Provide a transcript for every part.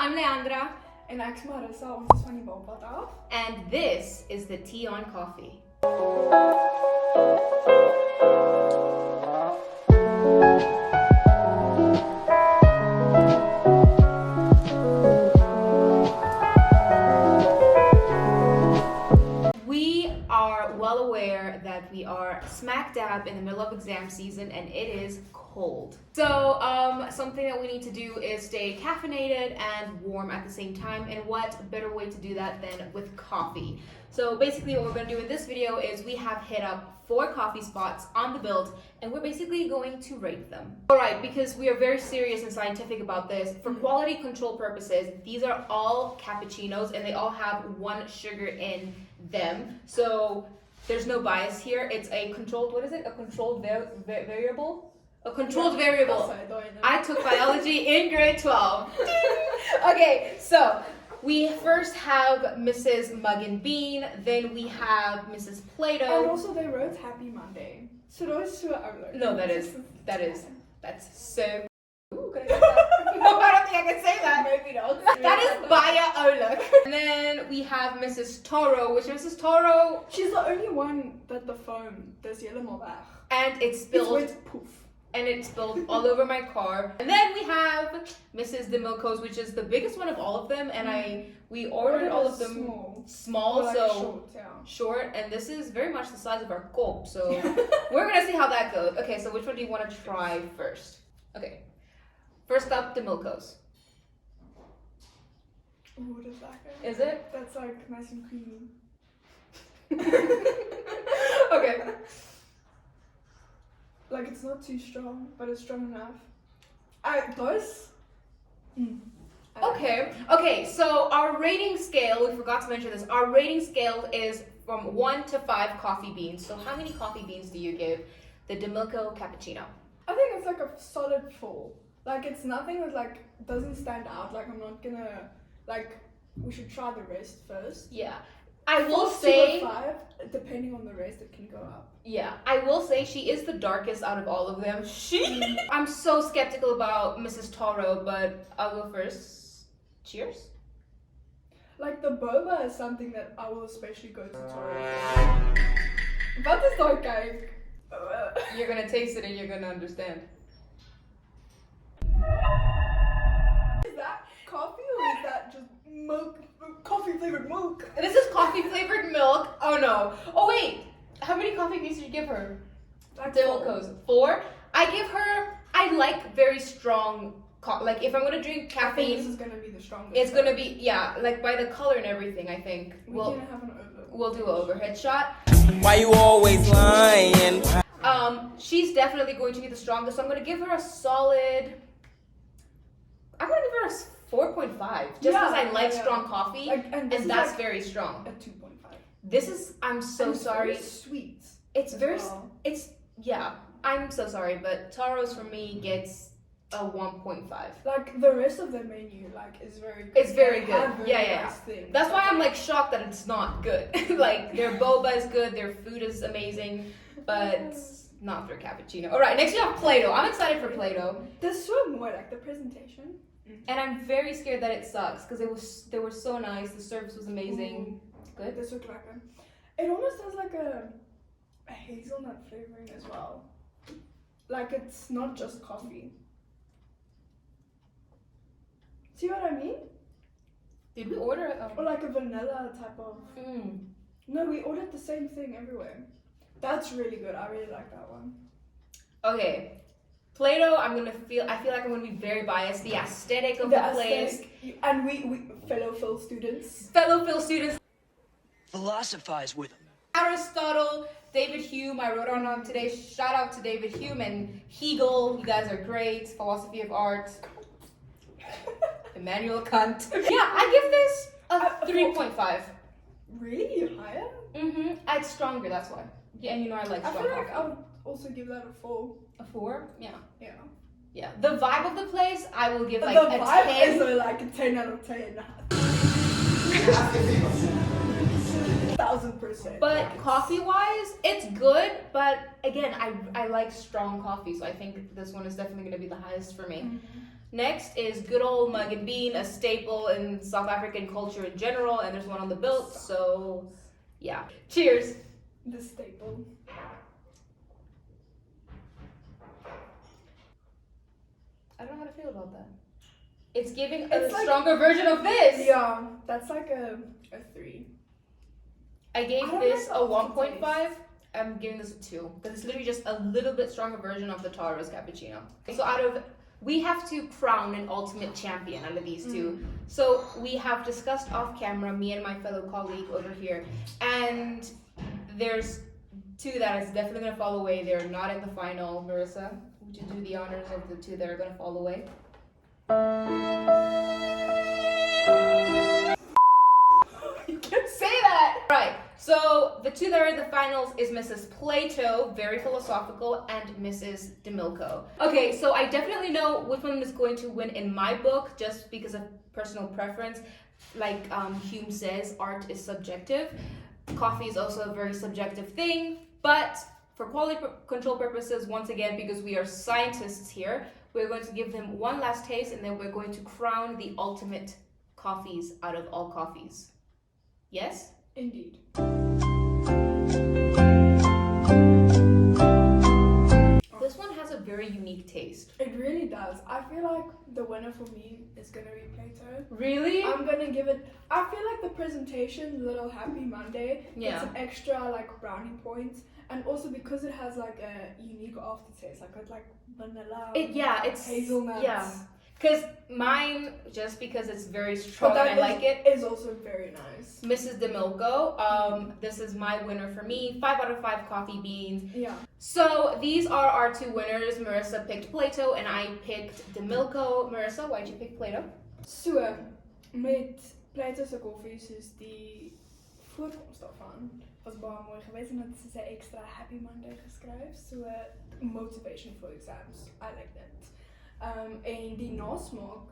I'm Leandra. En ek is Marissa, ons is van die Bult af. And this is the Tea on Coffee. We are well aware that we are smack dab in the middle of exam season and it is cold. So something that we need to do is stay caffeinated and warm at the same time, and what better way to do that than with coffee. So basically what we're going to do in this video is we have hit up 4 coffee spots on the Bult and we're basically going to rate them. Alright, because we are very serious and scientific about this, for quality control purposes, these are all cappuccinos and they all have 1 sugar in them. So there's no bias here. It's a controlled, what is it? A controlled variable? A controlled variable. I took biology in grade 12. Okay, so we first have Mrs. Mug and Bean, then we have Mrs. Play-Doh. And also they wrote Happy Monday. So those 2 are like... No, that's so... Ooh, could I say that? No, I don't think I can say that. Maybe not. That is Baya Oluk. And then we have Mrs. Toro, which Mrs. Toro... She's the only one that the phone does helemaal weg. And it spilled... It's poof. And it spilled all over my car. And then we have Mrs. DeMilco's, which is the biggest one of all of them, and we ordered all of them small, like so short, and this is very much the size of our kop, so we're gonna see how that goes. Okay, so which one do you want to try first? Okay, first up, DeMilco's. Oh, what is that guy? Is it? That's like nice and creamy. Okay. Like it's not too strong, but it's strong enough. Those? Okay, so our rating scale, we forgot to mention this, our rating scale is from 1 to 5 coffee beans. So how many coffee beans do you give the DeMilco cappuccino? I think it's like a solid 4. Like it's nothing that like doesn't stand out. Like I'm not gonna, like, we should try the rest first. Yeah. I will 4 say, to 5, depending on the rest, it can go up. yeah, I will say she is the darkest out of all of them. I'm so skeptical about Mrs. Toro, but I'll go first. Cheers. Like the boba is something that I will especially go to Toro. Wat is daai kyk? You're gonna taste it and you're gonna understand. Is that coffee or is that just milk? Coffee flavored milk? This is coffee flavored milk. Oh no. Oh wait. How many coffee beans did you give her? Like DeMilco's. 4. I like very strong like if I'm gonna drink I think this caffeine, is gonna be the strongest. it's gonna be, yeah, like by the color and everything, I think. We can have an over. We'll do an overhead shot. Why you always lying? She's definitely going to be the strongest, so I'm gonna give her a solid, I'm gonna give her a 4.5, just because I like strong coffee, Like, and that's like very strong. a 2.5. This is, I'm so And it's sorry. very sweet. It's as very, well. it's, yeah, I'm so sorry, but Taro's for me gets a 1.5. Like the rest of the menu, like is very good. It's very They good. have very Yeah. nice things. That's why I'm like shocked that it's not good. Like their boba is good, their food is amazing, but not their cappuccino. Alright, next we have Play-Doh. I'm excited for Play-Doh. There's so more like the presentation. And I'm very scared that it sucks because they were so nice, the service was amazing. Good. This look like it almost has like a hazelnut flavoring as well. Like it's not just coffee. See what I mean? Did we order it? Or like a vanilla type of. No, we ordered the same thing everywhere. That's really good. I really like that one. Okay. Play-Doh, I feel like I'm gonna be very biased. The aesthetic of the place. And we fellow Phil students. Fellow Phil students. Philosophize with him. Aristotle, David Hume, I wrote on today. Shout out to David Hume and Hegel. You guys are great. Philosophy of art. Emmanuel Kant. Yeah, I give this a 3.5. Really? Higher? It's stronger, that's why. Yeah, and you know I like I strong feel like coffee. I would also give that a 4. A 4? Yeah. Yeah. Yeah. The vibe of the place, I will give like the a vibe 10. is like a 10 out of 10. 1000%. But coffee-wise, it's good. But again, I like strong coffee, so I think this one is definitely going to be the highest for me. Next is good old mug and bean, a staple in South African culture in general, and there's one on the Bult, so yeah. Cheers. The staple. I don't know how to feel about that. It's giving It's a like- stronger version of this. Yeah, that's like a 3. I gave I don't this like a the 1.5. I'm giving this a 2 because it's literally just a little bit stronger version of the Tara's cappuccino. So we have to crown an ultimate champion out of these two. So we have discussed off camera, me and my fellow colleague over here, and there's 2 that is definitely gonna fall away. They're not in the final. Marissa, would you do the honors of the 2 that are gonna fall away? You can say that! Right, so the 2 that are in the finals is Mrs. Plato, very philosophical, and Mrs. DeMilco. Okay, so I definitely know which one is going to win in my book, just because of personal preference. Like Hume says, art is subjective. Coffee is also a very subjective thing, but for quality control purposes, once again, because we are scientists here, we're going to give them one last taste, and then we're going to crown the ultimate coffees out of all coffees. Yes? Indeed. This one has a very unique taste. It really does. I feel like the winner for me is gonna be Plato. Really? I'm gonna give it. I feel like the presentation, Little Happy Monday, Yeah. it's an extra like brownie points, and also because it has like a unique aftertaste, like with like vanilla, It's hazelnuts. Yeah, because mine, just because it's very strong But and I like it. is also very nice. Mrs. DeMilco, this is my winner for me. 5 out of 5 coffee beans. Yeah. So these are our 2 winners. Marissa picked Plato and I picked DeMilco. Marissa, why'd you pick Plato? So met Plato se koffie soos die voorkoms daarvan was baie mooi geweest en het is 'n extra Happy Monday geskryf, so motivation for exams. I like that. En die nasmaak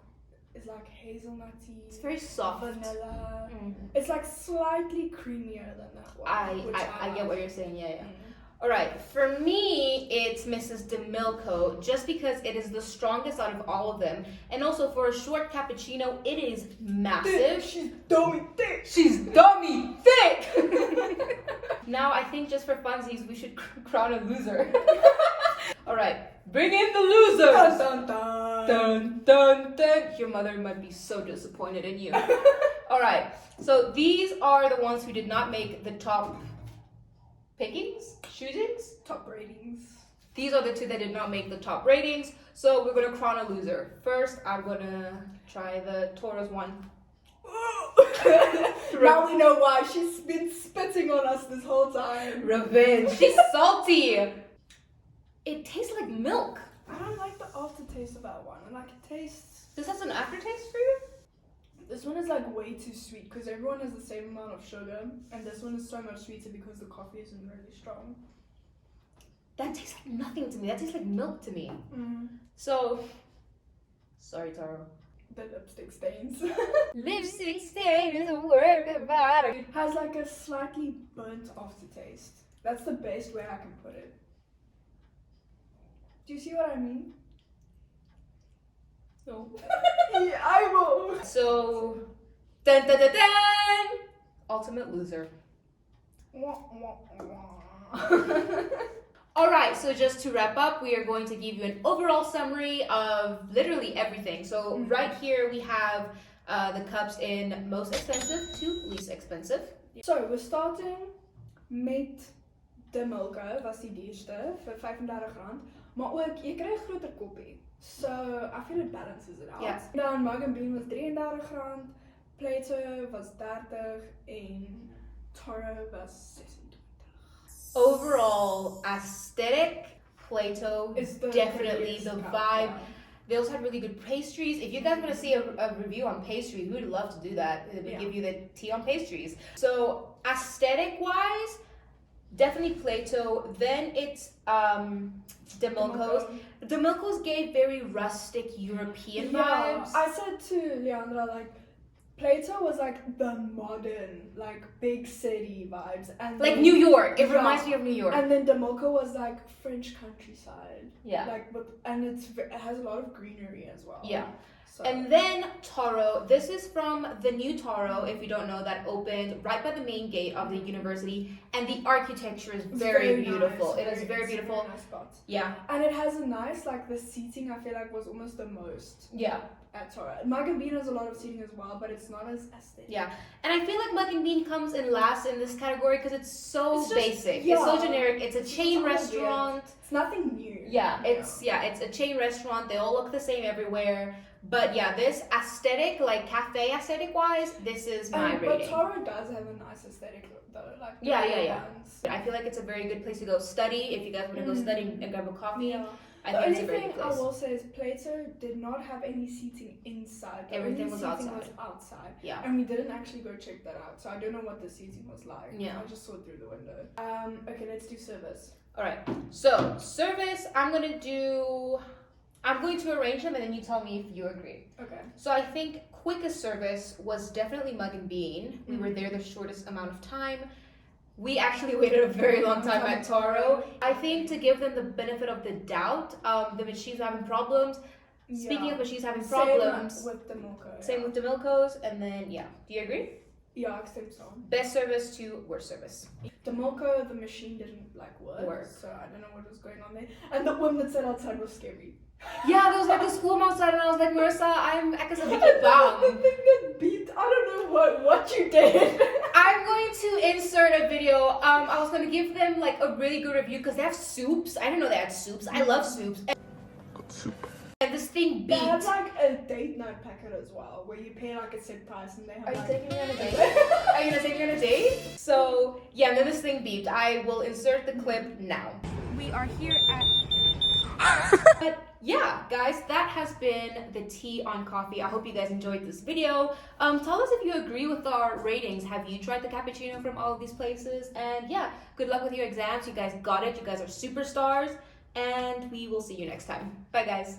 is like hazelnutty. It's very soft. Vanilla. It's like slightly creamier than that one. which I get what you're saying. Yeah. Mm. All right, for me, it's Mrs. DeMilco, just because it is the strongest out of all of them. And also for a short cappuccino, it is massive. She's dummy thick. She's dummy thick! Now, I think just for funsies, we should crown a loser. All right, bring in the losers! Dun, dun, dun. Dun, dun, dun. Your mother might be so disappointed in you. All right, so these are the ones who did not make the top pickings, shootings. Top ratings. These are the 2 that did not make the top ratings. So we're gonna crown a loser. First, I'm gonna try the Taurus one. Now we know why she's been spitting on us this whole time. Revenge. She's salty. It tastes like milk. I don't like the aftertaste of that one. I like it tastes. This has an aftertaste for you? This one is like way too sweet because everyone has the same amount of sugar, and this one is so much sweeter because the coffee isn't really strong. That tastes like nothing to me. That tastes like milk to me. So, sorry, Taro. The lipstick stains. Lipstick stain is a word about it. It has like a slightly burnt aftertaste. That's the best way I can put it. Do you see what I mean? No. Yeah, I will. So, dun dun dun dun! Ultimate loser. Wah, wah, wah. Alright, so just to wrap up, we are going to give you an overall summary of literally everything. So right here we have the cups in most expensive to least expensive. So, we're starting met de Milko, was die duurste, vir R35. Maar ook, jy kry 'n groter koppie. So, I feel it balances it out. Yeah. Dan Mug and Bean was R33, Plato was 30 en Taro was 26. Overall, aesthetic, Plato Is the definitely prettiest the cup, vibe. yeah. They also had really good pastries. If you guys want to see a review on pastries, we would love to do that. We Yeah. give you the tea on pastries. So aesthetic-wise, definitely Plato. Then it's DeMilco's. DeMilco's gave very rustic European vibes. I said to Leandra, like, Plato was like the modern, like big city vibes, and Like then, New York. It Yeah. reminds me of New York. And then Demolco was like French countryside. Yeah. Like, and it has a lot of greenery as well. Yeah. So. And then Toro, this is from the new Toro, if you don't know, that opened right by the main gate of the university, and the architecture is very beautiful. Nice. It is very beautiful. Nice spot. Yeah. And it has a nice, like, the seating I feel like was almost the most Yeah. at Toro. Mug and Bean has a lot of seating as well, but it's not as aesthetic. Yeah. And I feel like Mug and Bean comes in last in this category because it's so It's just- basic. yeah. It's so generic. It's a chain all restaurant. It's nothing new. Yeah, it's a chain restaurant. They all look the same everywhere. But yeah, this aesthetic, like cafe aesthetic wise, this is my But rating. Toro does have a nice aesthetic though. Like the Yeah. ones. I feel like it's a very good place to go study. If you guys want to go study and grab a coffee, Yeah. I The think it's only a very thing good I place. will say is Plato did not have any seating inside. The Everything only was seating outside. was outside. Yeah. And we didn't actually go check that out, so I don't know what the seating was like. Yeah. I just saw it through the window. Okay, let's do service. All right. So service, I'm going to arrange them, and then you tell me if you agree. Okay. So I think quickest service was definitely Mug and Bean. We were there the shortest amount of time. We actually waited a very long time at Toro. I think to give them the benefit of the doubt, the machines were having problems. Speaking of machines having problems, Same with the Milko. same with the Milkos, and then yeah. Do you agree? Yeah, except so. Best service to worst service. The Milko, the machine didn't like work, so I don't know what was going on there. And the one that sat outside was scary. Yeah, there was like a school outside, and I was like, Marissa, I'm The bam. thing that beat, I don't know what you did. I'm going to insert a video. I was gonna give them like a really good review because they have soups. I didn't know they had soups. I love soups. And this thing They beat. have like a date night packet as well, where you pay like a set price and they have Are you like... taking me on a date? Are you gonna take me on a date? So yeah, and then this thing beeped. I will insert the clip now. We are here at. But yeah, guys, that has been the tea on coffee. I hope you guys enjoyed this video. Tell us if you agree with our ratings. Have you tried the cappuccino from all of these places? And yeah, good luck with your exams. You guys got it. You guys are superstars. And we will see you next time. Bye, guys.